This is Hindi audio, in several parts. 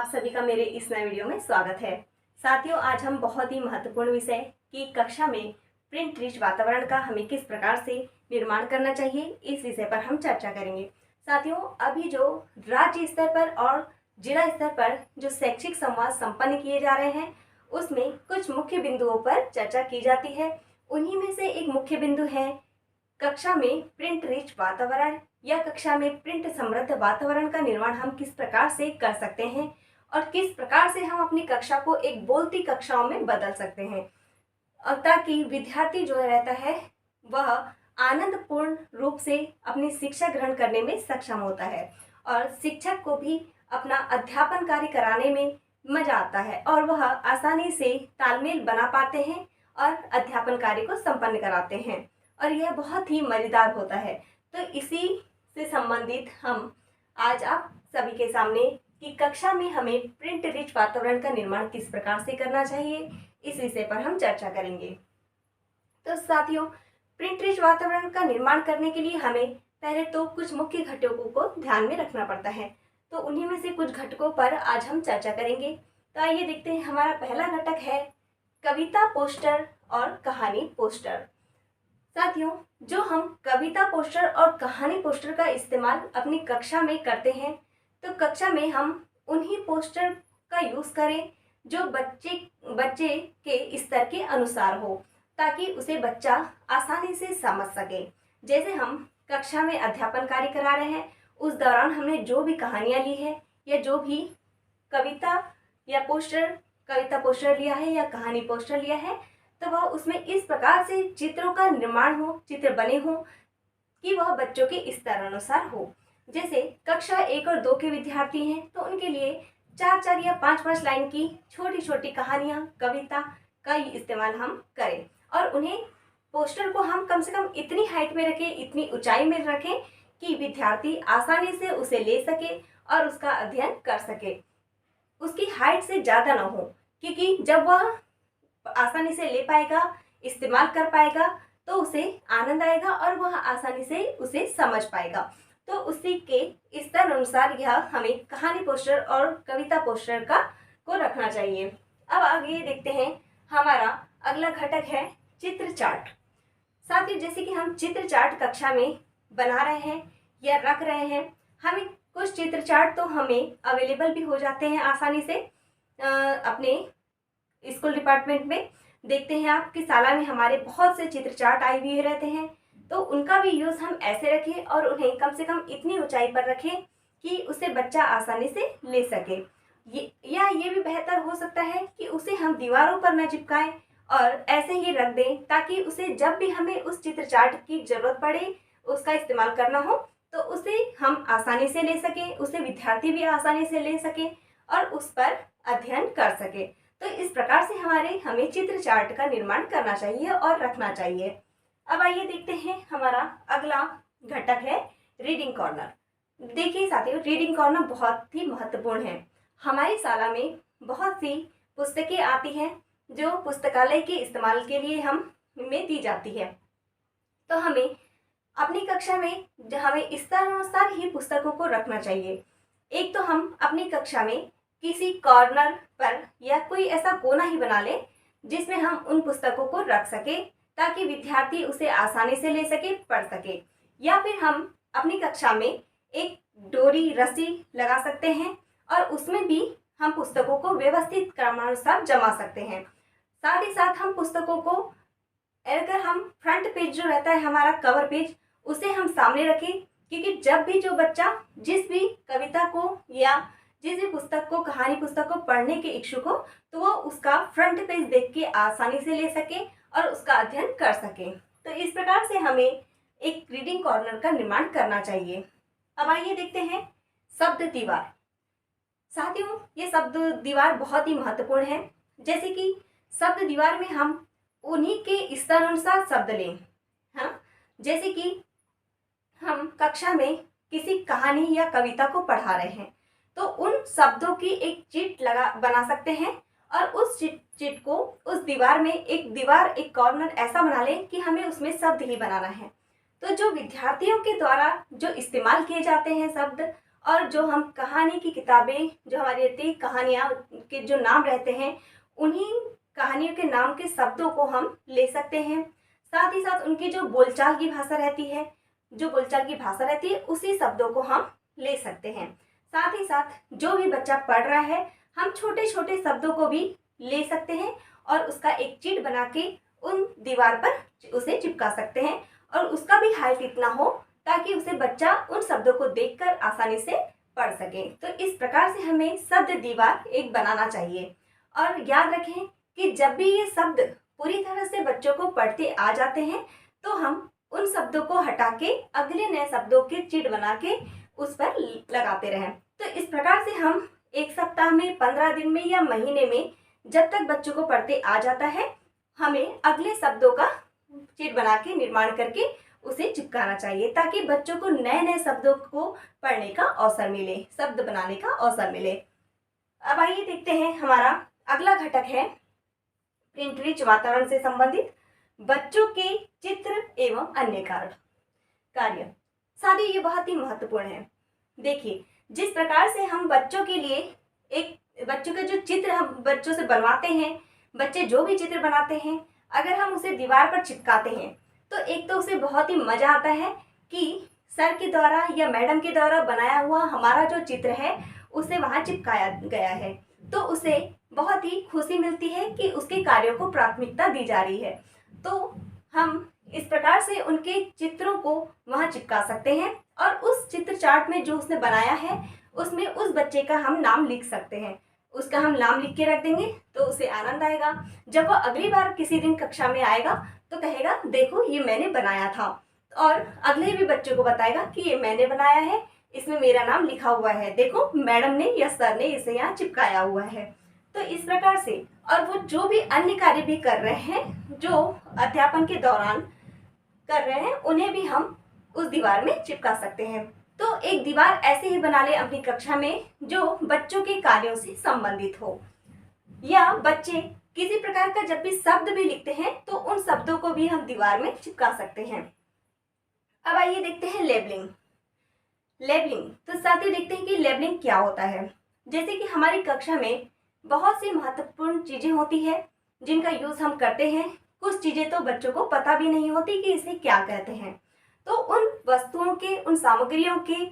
सभी का मेरे इस नए वीडियो में स्वागत है। साथियों, आज हम बहुत ही महत्वपूर्ण विषय की कक्षा में प्रिंट रिच वातावरण का हमें किस प्रकार से निर्माण करना चाहिए, इस विषय पर हम चर्चा करेंगे। साथियों, अभी जो राज्य स्तर पर और जिला स्तर पर जो शैक्षिक संवाद संपन्न किए जा रहे हैं, उसमें कुछ मुख्य बिंदुओं पर चर्चा की जाती है। उन्हीं में से एक मुख्य बिंदु है कक्षा में प्रिंट रिच वातावरण या कक्षा में प्रिंट समृद्ध वातावरण का निर्माण हम किस प्रकार से कर सकते हैं और किस प्रकार से हम अपनी कक्षा को एक बोलती कक्षाओं में बदल सकते हैं, और ताकि विद्यार्थी जो रहता है वह आनंदपूर्ण रूप से अपनी शिक्षा ग्रहण करने में सक्षम होता है और शिक्षक को भी अपना अध्यापन कार्य कराने में मजा आता है और वह आसानी से तालमेल बना पाते हैं और अध्यापन कार्य को संपन्न कराते हैं और यह बहुत ही मजेदार होता है। तो इसी से संबंधित हम आज आप सभी के सामने कि कक्षा में हमें प्रिंट रिच वातावरण का निर्माण किस प्रकार से करना चाहिए, इस विषय पर हम चर्चा करेंगे। तो साथियों, प्रिंट रिच वातावरण का निर्माण करने के लिए हमें पहले तो कुछ मुख्य घटकों को ध्यान में रखना पड़ता है। तो उन्हीं में से कुछ घटकों पर आज हम चर्चा करेंगे। तो आइए देखते हैं। हमारा पहला घटक है कविता पोस्टर और कहानी पोस्टर। साथियों, जो हम कविता पोस्टर और कहानी पोस्टर का इस्तेमाल अपनी कक्षा में करते हैं, तो कक्षा में हम उन्हीं पोस्टर का यूज़ करें जो बच्चे के स्तर के अनुसार हो, ताकि उसे बच्चा आसानी से समझ सके। जैसे हम कक्षा में अध्यापन कार्य करा रहे हैं, उस दौरान हमने जो भी कहानियाँ ली है या जो भी कविता पोस्टर लिया है या कहानी पोस्टर लिया है, तो वह उसमें इस प्रकार से चित्रों का निर्माण हो, चित्र बने हो कि वह बच्चों के स्तर अनुसार हो। जैसे कक्षा 1 और 2 के विद्यार्थी हैं, तो उनके लिए 4-4 या 5-5 लाइन की छोटी छोटी कहानियाँ, कविता का ही इस्तेमाल हम करें और उन्हें पोस्टर को हम कम से कम इतनी हाइट में रखें, इतनी ऊंचाई में रखें कि विद्यार्थी आसानी से उसे ले सके और उसका अध्ययन कर सके। उसकी हाइट से ज़्यादा ना हो, क्योंकि जब वह आसानी से ले पाएगा, इस्तेमाल कर पाएगा, तो उसे आनंद आएगा और वह आसानी से उसे समझ पाएगा। तो उसी के स्तर अनुसार यह हमें कहानी पोस्टर और कविता पोस्टर को रखना चाहिए। अब आगे देखते हैं। हमारा अगला घटक है चित्र चार्ट। साथ ही जैसे कि हम चित्र चार्ट कक्षा में बना रहे हैं या रख रहे हैं, हमें कुछ चित्र चार्ट तो हमें अवेलेबल भी हो जाते हैं आसानी से। अपने स्कूल डिपार्टमेंट में देखते हैं आप कि शाला में हमारे बहुत से चित्र चार्ट आए हुए रहते हैं, तो उनका भी यूज़ हम ऐसे रखें और उन्हें कम से कम इतनी ऊंचाई पर रखें कि उसे बच्चा आसानी से ले सके। ये भी बेहतर हो सकता है कि उसे हम दीवारों पर न चिपकाएं और ऐसे ही रख दें, ताकि उसे जब भी हमें उस चित्र चार्ट की ज़रूरत पड़े, उसका इस्तेमाल करना हो, तो उसे हम आसानी से ले सकें, उसे विद्यार्थी भी आसानी से ले सकें और उस पर अध्ययन कर सके। तो इस प्रकार से हमें चित्र चार्ट का निर्माण करना चाहिए और रखना चाहिए। अब आइए देखते हैं। हमारा अगला घटक है रीडिंग कॉर्नर। देखिए साथियों, रीडिंग कॉर्नर बहुत ही महत्वपूर्ण है। हमारी शाला में बहुत सी पुस्तकें आती हैं जो पुस्तकालय के इस्तेमाल के लिए हमें दी जाती है। तो हमें अपनी कक्षा में हमें स्तर अनुसार ही पुस्तकों को रखना चाहिए। एक तो हम अपनी कक्षा में किसी कॉर्नर पर या कोई ऐसा कोना ही बना लें जिसमें हम उन पुस्तकों को रख सके, ताकि विद्यार्थी उसे आसानी से ले सके, पढ़ सके। या फिर हम अपनी कक्षा में एक डोरी, रस्सी लगा सकते हैं और उसमें भी हम पुस्तकों को व्यवस्थित क्रमानुसार जमा सकते हैं। साथ ही साथ हम पुस्तकों को, अगर हम फ्रंट पेज जो रहता है हमारा कवर पेज, उसे हम सामने रखें, क्योंकि जब भी जो बच्चा जिस भी कविता को या जिस भी पुस्तक को, कहानी पुस्तक को पढ़ने के इच्छुक हो, तो वो उसका फ्रंट पेज देख के आसानी से ले सके और उसका अध्ययन कर सके। तो इस प्रकार से हमें एक रीडिंग कॉर्नर का निर्माण करना चाहिए। अब आइए देखते हैं शब्द दीवार। साथियों, ये शब्द दीवार बहुत ही महत्वपूर्ण है। जैसे कि शब्द दीवार में हम उन्हीं के स्तर अनुसार शब्द लें। हाँ, जैसे कि हम कक्षा में किसी कहानी या कविता को पढ़ा रहे हैं, तो उन शब्दों की एक चिट बना सकते हैं और उस चिट को उस दीवार में एक कॉर्नर ऐसा बना लें कि हमें उसमें शब्द ही बनाना है। तो जो विद्यार्थियों के द्वारा जो इस्तेमाल किए जाते हैं शब्द, और जो हम कहानी की किताबें जो हमारी रहती है, कहानियाँ के जो नाम रहते हैं, उन्हीं कहानियों के नाम के शब्दों को हम ले सकते हैं। साथ ही साथ उनकी जो बोलचाल की भाषा रहती है, उसी शब्दों को हम ले सकते हैं। साथ ही साथ जो भी बच्चा पढ़ रहा है, हम छोटे छोटे शब्दों को भी ले सकते हैं और उसका एक चिट बना के उन दीवार पर उसे चिपका सकते हैं, और उसका भी हाइट इतना हो ताकि उसे बच्चा उन शब्दों को देखकर आसानी से पढ़ सके। तो इस प्रकार से हमें शब्द दीवार एक बनाना चाहिए। और याद रखें कि जब भी ये शब्द पूरी तरह से बच्चों को पढ़ते आ जाते हैं, तो हम उन शब्दों को हटा के अगले नए शब्दों के चिट बना के उस पर लगाते रहें। तो इस प्रकार से हम एक सप्ताह में, 15 दिन में या महीने में, जब तक बच्चों को पढ़ते आ जाता है, हमें अगले शब्दों का चिट बना के निर्माण करके उसे चिपकाना चाहिए, ताकि बच्चों को नए नए शब्दों को पढ़ने का अवसर मिले, शब्द बनाने का अवसर मिले। अब आइए देखते हैं, हमारा अगला घटक है प्रिंट रिच वातावरण से संबंधित बच्चों के चित्र एवं अन्य कार्य। साथ ही ये बहुत ही महत्वपूर्ण है। देखिए, जिस प्रकार से हम बच्चों के लिए बच्चों के जो चित्र हम बच्चों से बनवाते हैं, बच्चे जो भी चित्र बनाते हैं, अगर हम उसे दीवार पर चिपकाते हैं तो एक तो उसे बहुत ही मज़ा आता है कि सर के द्वारा या मैडम के द्वारा बनाया हुआ हमारा जो चित्र है उसे वहाँ चिपकाया गया है, तो उसे बहुत ही खुशी मिलती है कि उसके कार्यों को प्राथमिकता दी जा रही है। तो हम इस प्रकार से उनके चित्रों को वहाँ चिपका सकते हैं, और उस चित्र चार्ट में जो उसने बनाया है उसमें उस बच्चे का हम नाम लिख सकते हैं। उसका हम नाम लिख के रख देंगे तो उसे आनंद आएगा। जब वो अगली बार किसी दिन कक्षा में आएगा तो कहेगा, देखो ये मैंने बनाया था, और अगले भी बच्चों को बताएगा कि ये मैंने बनाया है, इसमें मेरा नाम लिखा हुआ है, देखो मैडम ने या सर ने इसे यहाँ चिपकाया हुआ है। तो इस प्रकार से, और वो जो भी अन्य कार्य भी कर रहे हैं, जो अध्यापन के दौरान कर रहे हैं, उन्हें भी हम उस दीवार में चिपका सकते हैं। तो एक दीवार ऐसे ही बना ले अपनी कक्षा में जो बच्चों के कार्यों से संबंधित हो, या बच्चे किसी प्रकार का जब भी शब्द भी लिखते हैं तो उन शब्दों को भी हम दीवार में चिपका सकते हैं। अब आइए देखते हैं लेबलिंग। तो साथ ही देखते हैं कि लेबलिंग क्या होता है। जैसे कि हमारी कक्षा में बहुत सी महत्वपूर्ण चीजें होती है जिनका यूज हम करते हैं। कुछ चीजें तो बच्चों को पता भी नहीं होती कि इसे क्या कहते हैं। तो उन वस्तुओं के, उन सामग्रियों के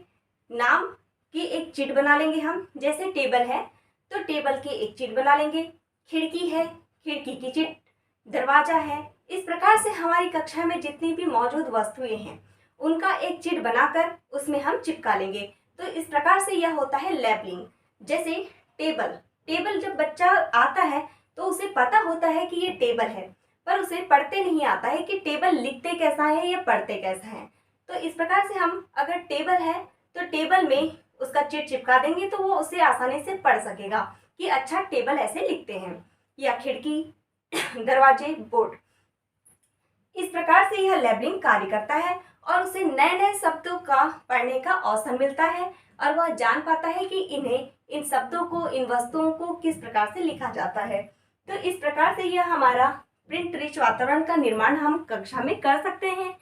नाम की एक चिट बना लेंगे हम। जैसे टेबल है तो टेबल की एक चिट बना लेंगे, खिड़की है, खिड़की की चिट, दरवाजा है। इस प्रकार से हमारी कक्षा में जितनी भी मौजूद वस्तुएं हैं उनका एक चिट बनाकर उसमें हम चिपका लेंगे। तो इस प्रकार से यह होता है लेबलिंग। जैसे टेबल जब बच्चा आता है तो उसे पता होता है कि ये टेबल है, पर उसे पढ़ते नहीं आता है कि टेबल लिखते कैसा है या पढ़ते कैसा है। तो इस प्रकार से हम अगर टेबल है तो टेबल में उसका चिट चिपका देंगे तो वो उसे आसानी से पढ़ सकेगा कि अच्छा टेबल ऐसे लिखते हैं, या खिड़की, दरवाजे, बोर्ड। इस प्रकार से यह लेबलिंग कार्य करता है और उसे नए नए शब्दों का पढ़ने का अवसर मिलता है, और वह जान पाता है कि इन शब्दों को, इन वस्तुओं को किस प्रकार से लिखा जाता है। तो इस प्रकार से यह हमारा प्रिंट रिच वातावरण का निर्माण हम कक्षा में कर सकते हैं।